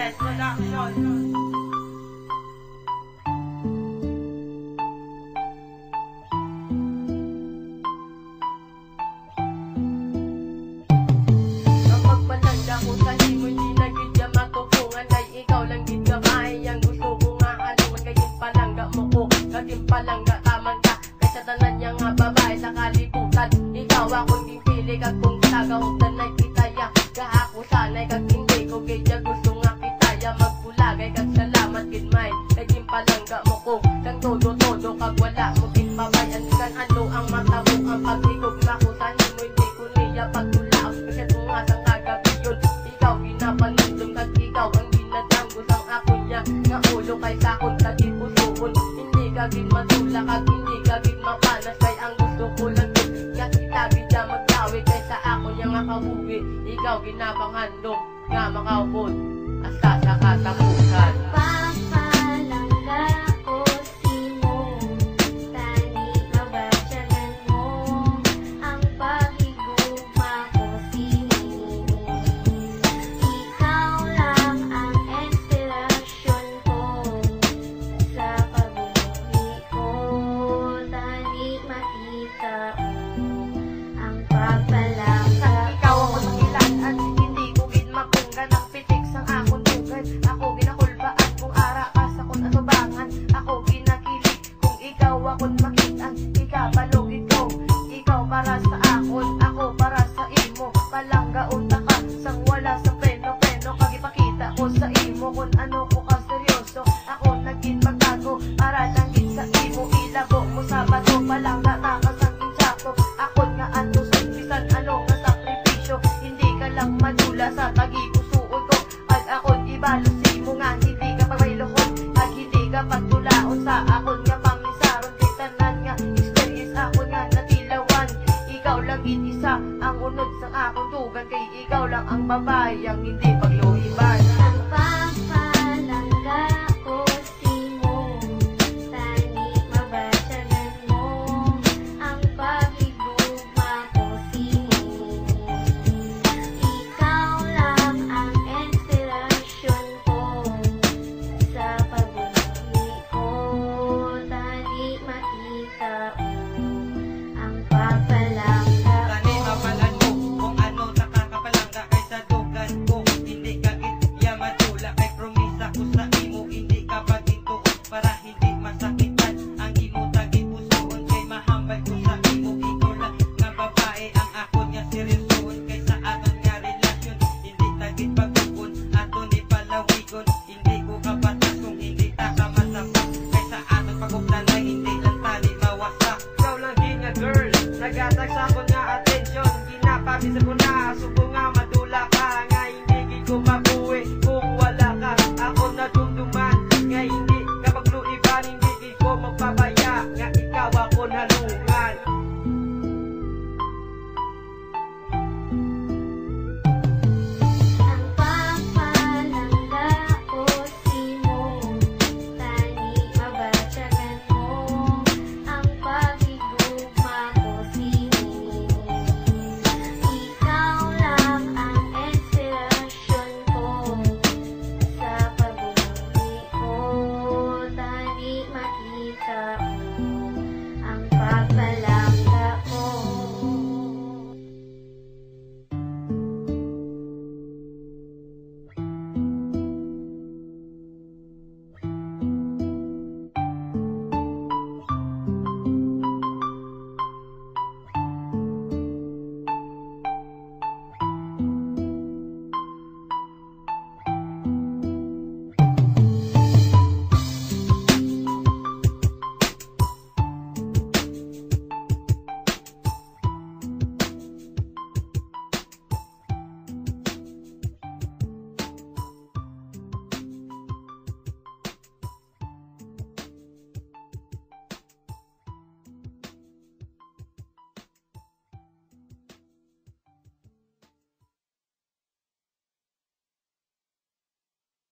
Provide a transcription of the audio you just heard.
Gonzales Production. Kung sa himo di na gid ya matutungan ay ikaw lang gid gamay ang gusto ko nga anuman kagin palangga mo ko kagin palangga taman ka kaysa tanan niya nga babae sa kalibutan ikaw ako din pili kag kung tagaw tanay kitaya gaako sanay kag hindi ko gid ya gusto nga kitaya magpulagay kag salamat gid may kagin palangga mo ko kang todo kag wala mo gid babayan kan ano ang mata mo ang pagtigog na ko sa himo di ko niya pagtulaw kasi kung nga sang napanundong kag ikaw ang ginadangos ang ako niya nga ulo kay sakon kag ipusuon hindi kagin matula kag hindi kagin mapanas kay ang gusto ko lang gid nga kita gid ya magdawi kay sa ako niya nga kabuhi ikaw ginabang handom nga makaupod hasta sa katapusan.